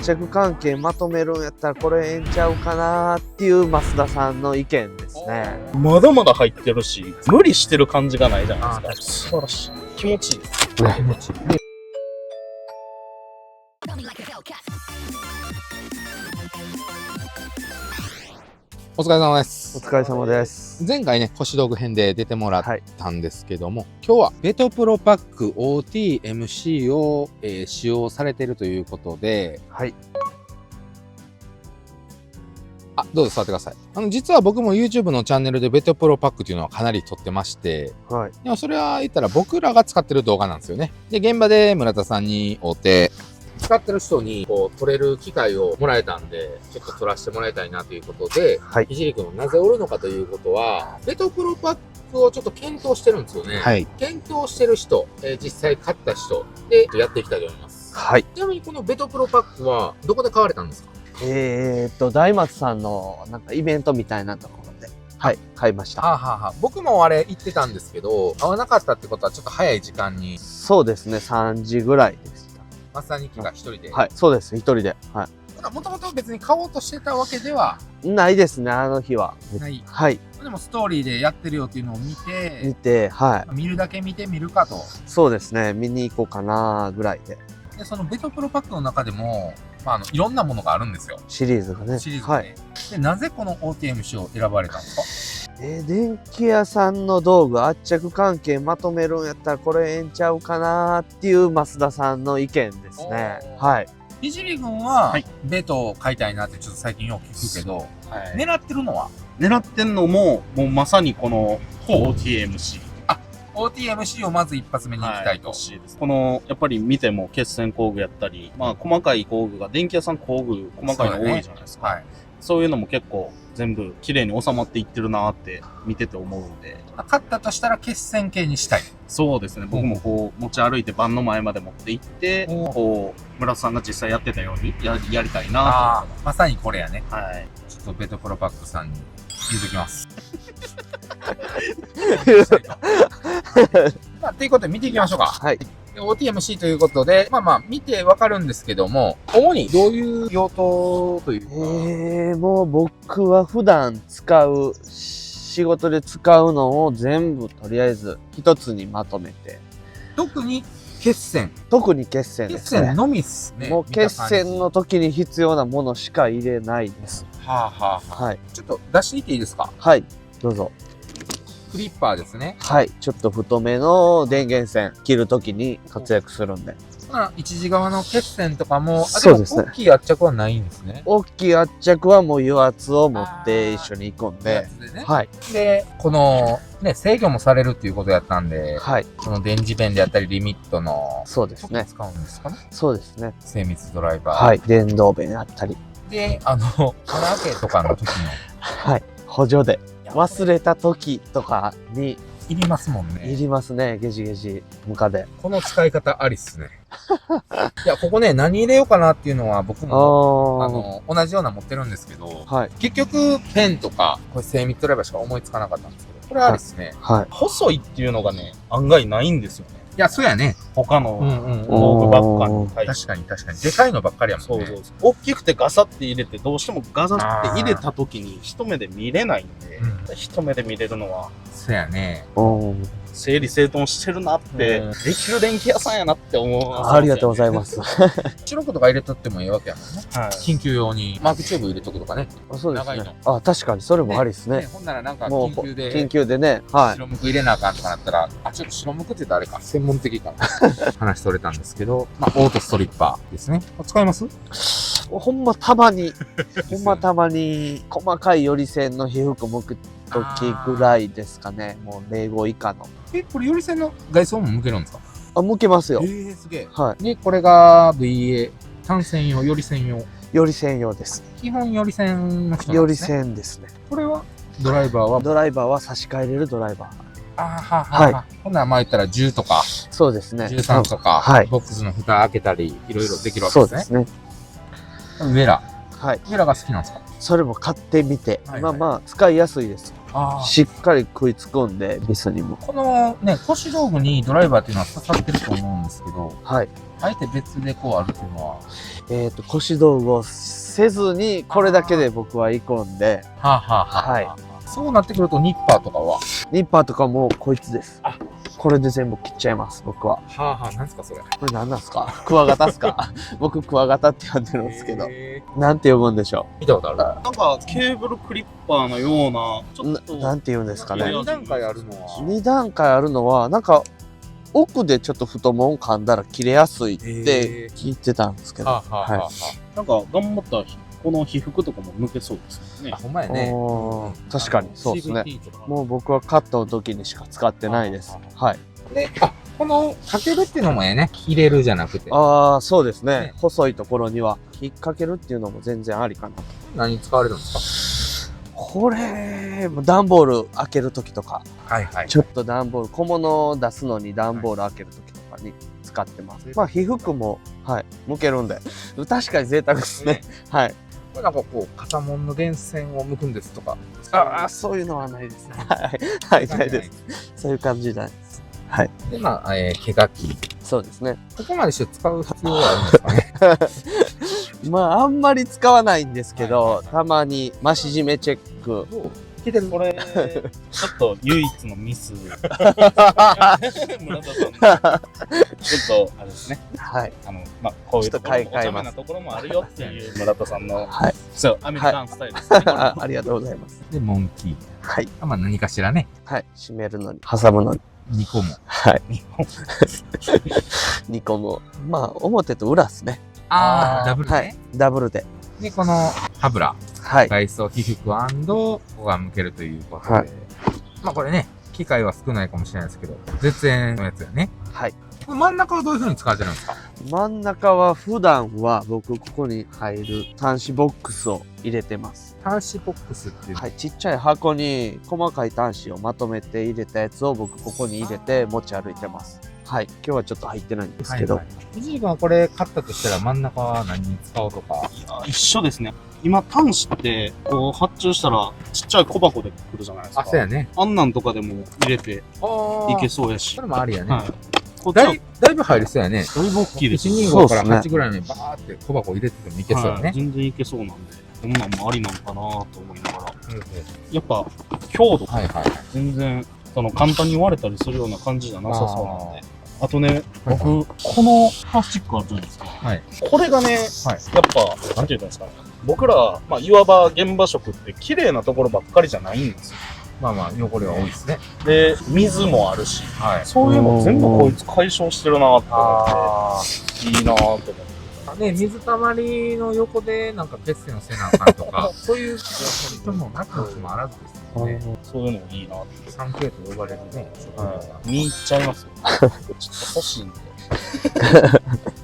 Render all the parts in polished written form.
着関係まとめるんやったらこれええんちゃうかなっていう増田さんの意見ですね。まだまだ入ってるし、無理してる感じがないじゃないですか。素晴らしい。気持ちいいです。気持ちいい。お疲れ様です。お疲れ様です。前回ね、腰道具編で出てもらったんですけども、今日はベトプロパック OTMC を、使用されているということで、はい。どうぞ座ってください。実は僕も YouTube のチャンネルでベトプロパックっていうのはかなり撮ってまして、はい。でもそれは言ったら僕らが使ってる動画なんですよね。で、現場で村田さんに会うて、使ってる人にこう撮れる機会をもらえたんで、ちょっと撮らせてもらいたいなということで、はい。ひじりくんをなぜおるのかということは、ベトプロパックをちょっと検討してるんですよね。はい。検討してる人、実際買った人でやっていきたいと思います。はい。ちなみにこのベトプロパックはどこで買われたんですか？大松さんのなんかイベントみたいなところで、はい、買いました。僕もあれ行ってたんですけど、合わなかったってことはちょっと早い時間に。そうですね、3時ぐらいでした。マッサーニキが一人で。はい、そうです、一人で。はい。もともと別に買おうとしてたわけではないですね、あの日は。ない。はい。でもストーリーでやってるよっていうのを見て、はい。見るだけ見てみるかと。そうですね、見に行こうかなぐらいで。で、そのベトプロパックの中でも、いろんなものがあるんですよ。シリーズがね。シリーズで。はい。で、なぜこの OTMC を選ばれたんですか？電気屋さんの道具、圧着関係まとめるんやったらこれええんちゃうかなっていう増田さんの意見ですね。はい。ひじり君は、ベトを買いたいなってちょっと最近よく聞くけど、狙ってるのは？狙ってんのも、もうまさにこの OTMC。OTMC をまず一発目に行きたいと。欲しいです。この、やっぱり見ても決線工具やったり、細かい工具が、電気屋さん工具、細かいの多いじゃないですか。そういうのも結構全部綺麗に収まっていってるなーって見てて思うんで。買ったとしたら決線系にしたい。そうですね。僕もこう持ち歩いて盤の前まで持って行って、こう、村田さんが実際やってたようにやりたいなと。まさにこれやね。はい。ちょっとベトプロパックさんに譲きます。ということで見ていきましょうか。はい。OTMC ということで、見てわかるんですけども、主にどういう用途というか。もう僕は普段使う、仕事で使うのを全部とりあえず一つにまとめて。特に決線。特に決線ですね。決線のみっすね。もう決線の時に必要なものしか入れないです。はい。ちょっと出していていいですか？はい、どうぞ。クリッパーですね。はい。ちょっと太めの電源線切るときに活躍するんで。一時側の決線とかも、そうですね。大きい圧着はないんですね。大きい圧着はもう油圧を持って一緒に行くんで。はい。で、この、ね、制御もされるっていうことやったんで、はい。その電磁弁であったり、リミットの、そうですね。使うんですかね。そうですね。精密ドライバー。はい。電動弁あったり。で、穴開けとかの時の。はい。補助で。忘れた時とかに、いりますもんね。いりますね。ゲジゲジ、ムカで。この使い方ありっすね。いや、ここね、何入れようかなっていうのは僕も、同じような持ってるんですけど、はい。結局、ペンとか、これ精密ドライバーしか思いつかなかったんですけど、これありっすね。はい。細いっていうのがね、案外ないんですよね。いや、そうやね。他の道具ばっかに対して。確かに。でかいのばっかりやもんね。そう。大きくてガサって入れて、どうしてもガサって入れた時に一目で見れないんで、一目で見れるのは、そうやね。整理整頓してるなって、できる電気屋さんやなって思う。ありがとうございます。白黒とか入れとってもいいわけやもんね。はい。緊急用にマークチューブ入れとくとかね。そうですね。確かにそれもありですね。ほんならなんか緊急でね。はい。白むく入れなあかんとかなったら、ちょっと白むくって言ったらあれか、専門的かな。話取れたんですけど、オートストリッパーですね。使います？ほんまたまに、細かいより線の皮膚むく時ぐらいですかね。もう0号以下の。これより線の外装も向けるんですか？向けますよ。すげえ。はい。で、これが VA、単線用、より線用。より線用です。基本より線の人なんですね。より線ですね。これはドライバーは差し替えれるドライバー。はい。ほんなら言ったら10とか。そうですね。13とか。はい。ボックスの蓋開けたり、いろいろできるわけですね。そうですね。ウェラ。はい。ウェラが好きなんですか？それも買ってみて。使いやすいです。しっかり食いつくんで、ビスにも。このね、腰道具にドライバーっていうのは刺さってると思うんですけど、はい。あえて別でこうあるっていうのは。腰道具をせずに、これだけで僕は行くんで、はあ、はあはあ、はい。そうなってくるとニッパーとかは。ニッパーとかもこいつです。あ、これで全部切っちゃいます、僕は。はあはあ、なんすかそれ。これ何なんすか？クワガタっすか？僕クワガタって呼んでるんですけど。なんて呼ぶんでしょ見たことある。なんかケーブルクリッパーのような、ちょっと。なんて言うんですかね。 2段階あるのは。2段階あるのは、なんか、奥でちょっと太もも噛んだら切れやすいって聞いてたんですけど。はあはあはあはなんか頑張ったら、この被服とかも向けそうですよねあ。。ほんまやね。確かに、そうですね。 CVT とかもう僕はカットの時にしか使ってないです。はい。で、このかけるっていうのもね、入れるじゃなくて。ああ、そうですねね。細いところには引っ掛けるっていうのも全然ありかな。何使われるんですこれ、段ボール開ける時とか、か？はいはい。ちょっと段ボール、小物を出すのに段ボール開ける時とかに使ってます。まあ、被服も、はい、剥けるんで。確かに贅沢ですね。はい。これなんかこう、肩もんの電線を剥くんですとか。ああ、そういうのはないですね。はい、はい、ないです。そういう感じじゃないです。はい。で、まあ、毛書き。そうですね。ここまでして使う必要はあるんですかね。まあ、あんまり使わないんですけど、はいはいはいたまに増し締めチェック。聞いてるこれ、ちょっと唯一のミス。村田さん。ちょっと、あれですね。はい。まあ、こういうところもお茶目なところもあるよっていう村田さんの、はい。そう、アメリカンスタイルですね。これありがとうございます。で、モンキー。はい。まあ、何かしらね。はい。締めるのに、挟むのに。 2個も。はい。日本2個も。まあ、表と裏ですね。ダブルね。はい。ダブルで。で、この歯ブラ。はい。外装被服ここが向けるということで。はいまあこれね、機械は少ないかもしれないですけど、絶縁のやつやね。はい。これ真ん中はどういう風に使われてるんですか？真ん中は普段は僕ここに入る端子ボックスを入れてます。端子ボックスっていうのは、はい。ちっちゃい箱に細かい端子をまとめて入れたやつを僕ここに入れて持ち歩いてます。はい。今日はちょっと入ってないんですけど。はいはい藤井君はこれ買ったとしたら真ん中は何に使おうとか。一緒ですね。今、端子って、こう、発注したら、ちっちゃい小箱で来るじゃないですか。そうやね。あんなんとかでも入れていけそそうやし。れもありやね。はい。こっちは、だいぶ入りそうやね。だいぶ大きいですよ。 125からそうっすね8ぐらいにバーって小箱入れててもいけそうやはいね。全然いけそうなんで、こんなんもありなんかなと思いながら。うんうんやっぱ、強度、はいはい。全然、簡単に割れたりするような感じじゃなさそうなんで。あとね、僕、このプラスチックあるじゃないですか。はい。これがね、はい。やっぱ、なんて言うんですかね。僕ら、まあ、いわば現場職って綺麗なところばっかりじゃないんですよ。まあまあ、汚れは多いですね。で、水もあるし、はい。そういうの全部こいつ解消してるなって思って、いいなと思って。ね、水たまりの横でなんか血栓をせなあかんとか、そういう人もなくもあらずですよね。そういうのもいいなって。 3K と呼ばれるね、職業が。見入っちゃいますよ。ちょっと欲しいんで。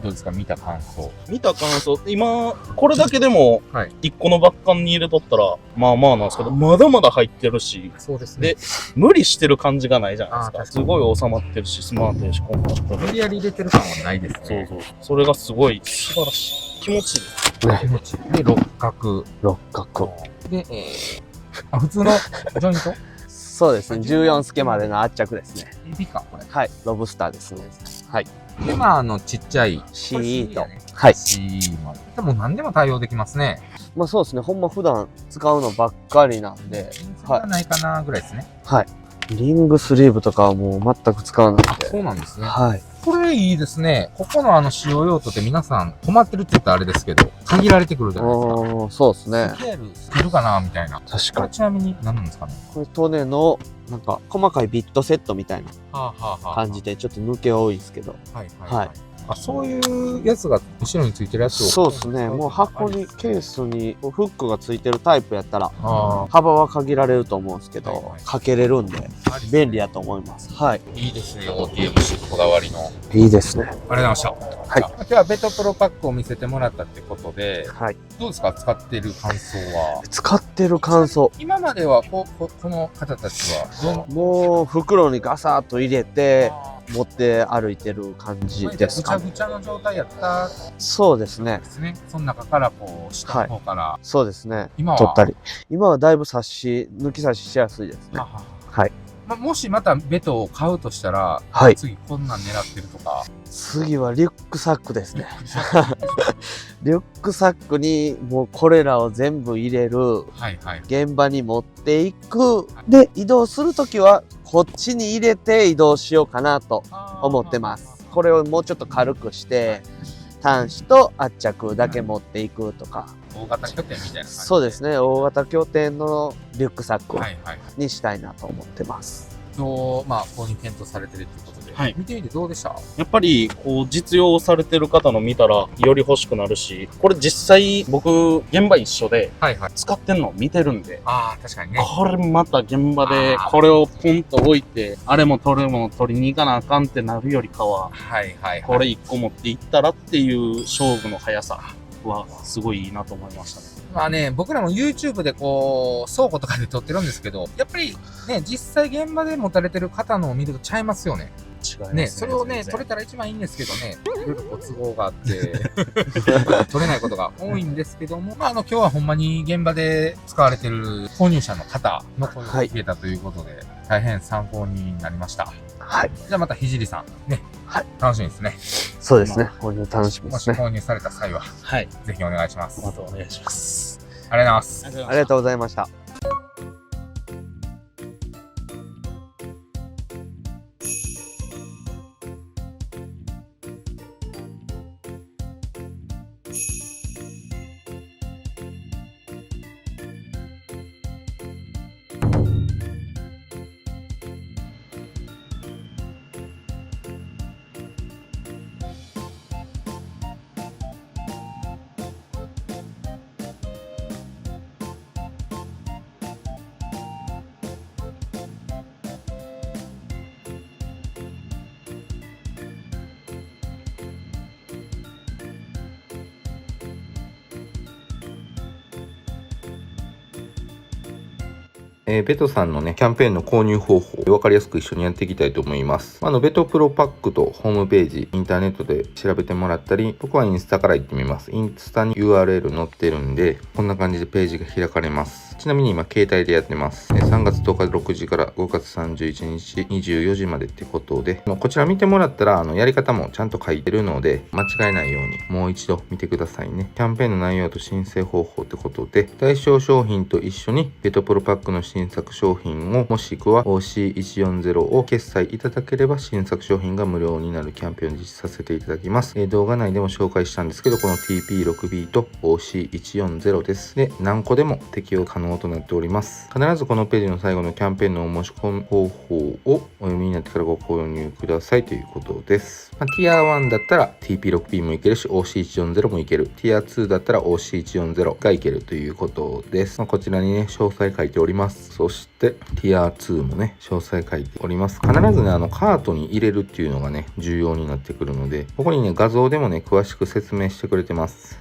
どうですか、見た感想。見た感想、今、これだけでもはい、 1個のバッカンに入れとったら、まあまあなんですけど、まだまだ入ってるし、そうですね。で、無理してる感じがないじゃないですか。すあー確かにごい収まってるし、スマートやし、コンパクトで。無理やり入れてる感はないですね。そうそう。それがすごい素晴らしい。気持ちいいです。気持ちいい。で、六角。六角。で、普通のジョイントそうですね。14スケまでの圧着ですね。エビか、これ。はい。ロブスターですね。はい。で、まあ、ちっちゃい。シート。これ CE やねはい。 CE まで。でも何でも対応できますね。まあそうですね。ほんま普段使うのばっかりなんで、はないかなぐらいですね。はい。リングスリーブとかはもう全く使わないんで。そうなんですね。はい。これいいですね。ここの使用用途って皆さん困ってるって言ったらあれですけど、限られてくるじゃないですか。おー、そうですねス。ケールスキルかなみたいな。確かに。これちなみに何なんですかね。これトネの、なんか、細かいビットセットみたいなはあはあは感じで、ちょっと抜け多いですけど。はいはいあ、そういうやつが後ろについてるやつを。そうですね。もう箱に、ケースにフックがついてるタイプやったら、あ幅は限られると思うんですけど、はいはいかけれるんで、あ。便利やと思います。はい。いいですね。OTMC こだわりの。いいですね。ありがとうございました。はい今日はベトプロパックを見せてもらったってことで、はい。どうですか使ってる感想は。使ってる感想。今まではこの方たちはどうもう袋にガサッと入れて、持って歩いてる感じですかね。ぐちゃぐちゃの状態やったんそうですねで。すね。その中からこう、下の方から、そうですね。今は取ったり。今はだいぶ抜き差ししやすいですね。はははい。もしまたベトを買うとしたら、はい。次こんなん狙ってるとか。次はリュックサックですね。リュックサックにもうこれらを全部入れる。はいはい。現場に持っていく。で、移動するときはこっちに入れて移動しようかなと思ってます。これをもうちょっと軽くして、端子と圧着だけ持っていくとか。大型拠点みたいな感じ。そうですね。大型拠点のリュックサックはいはい。にしたいなと思ってます。まあ、購入検討されてるということで。はい見てみてどうでした？やっぱり、こう、実用されてる方の見たら、より欲しくなるし、これ実際、僕、現場一緒で、はいはい。使ってんの見てるんで、ああ、確かにね。これまた現場であーこれをポンと置いて、あれも取りに行かなあかんってなるよりかは、はいはいはい。これ一個持っていったらっていう勝負の速さはすごいいいなと思いましたね。まあね、僕らも YouTube でこう、倉庫とかで撮ってるんですけど、やっぱりね、実際現場で持たれてる方のを見るとちゃいますよね。違いますね、それをね、全然撮れたら一番いいんですけどね、いろいろご都合があって、撮れないことが多いんですけども、まあ今日はほんまに現場で使われてる購入者の方の声が聞けたということで、大変参考になりました。はい。じゃあまたひじりさん、ね、はい。楽しみですね。そうですね。購入楽しみでもすね。し購入された際は、はい。ぜひお願いします。またお願いします。ありがとうございます。ありがとうございました。ベトさんのね、キャンペーンの購入方法、わかりやすく一緒にやっていきたいと思います。ベトプロパックとホームページ、インターネットで調べてもらったり、僕はインスタから行ってみます。インスタに URL 載ってるんで、こんな感じでページが開かれます。ちなみに今、携帯でやってます。3月10日6時から5月31日24時までってことで、こちら見てもらったら、やり方もちゃんと書いてるので、間違えないようにもう一度見てくださいね。キャンペーンの内容と申請方法ってことで、対象商品と一緒にベトプロパックの新作商品をもしくは OC140 を決済いただければ新作商品が無料になるキャンペーンを実施させていただきます。動画内でも紹介したんですけど、この TP6B と OC140 です。で、何個でも適用可能となっております。必ずこのページの最後のキャンペーンのお申し込み方法をお読みになってからご購入くださいということです。ティア1だったら TP6B もいけるし OC140 もいける。ティア2だったら OC140 がいけるということです。こちらにね、詳細書いております。そしてティア2もね、詳細書いております。必ずね、カートに入れるっていうのがね、重要になってくるので、ここにね、画像でもね、詳しく説明してくれてます。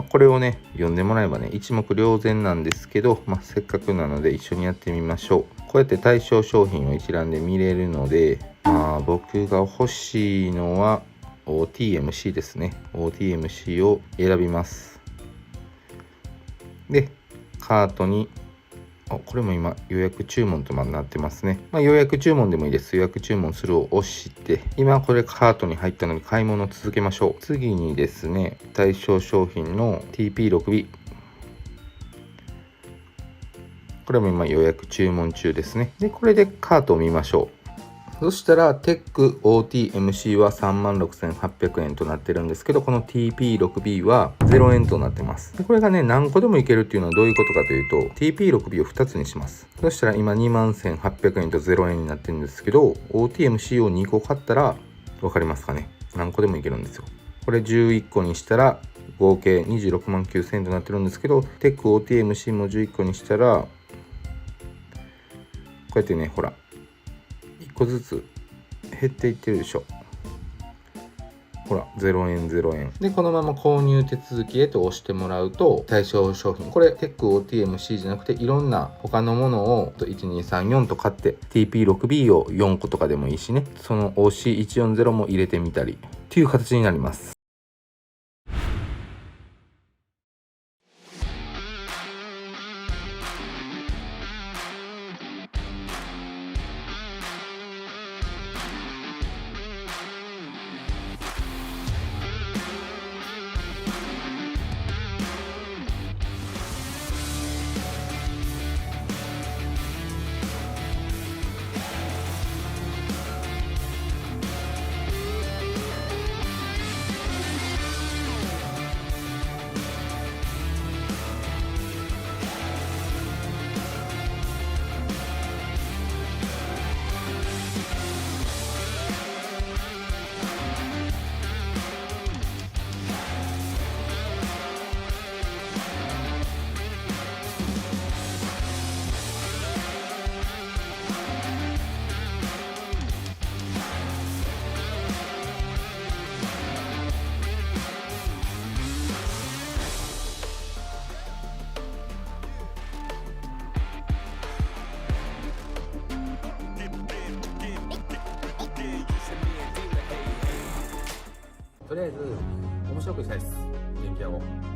これをね、読んでもらえばね、一目瞭然なんですけど、せっかくなので一緒にやってみましょう。こうやって対象商品を一覧で見れるので、僕が欲しいのは OTMC ですね。OTMC を選びます。で、カートにこれも今予約注文となってますね。予約注文でもいいです。予約注文するを押して、今これカートに入ったので買い物を続けましょう。次にですね、対象商品の TP6B。これも今予約注文中ですね。で、これでカートを見ましょう。そしたら、テック OTMC は 36,800 円となってるんですけど、この TP6B は0円となってます。でこれがね、何個でもいけるっていうのはどういうことかというと、TP6B を2つにします。そしたら今 21,800 円と0円になってるんですけど、OTMC を2個買ったら、わかりますかね？何個でもいけるんですよ。これ11個にしたら、合計26万9000円となってるんですけど、テック OTMC も11個にしたら、こうやってね、ほら、1個ずつ減っていってるでしょ。ほら、0円0円。で、このまま購入手続きへと押してもらうと、対象商品。これ、テック OTMC じゃなくて、いろんな他のものを1234と買って、TP6B を4個とかでもいいしね、その OC140 も入れてみたり、っていう形になります。とりあえず面白くしたいです、電気屋を。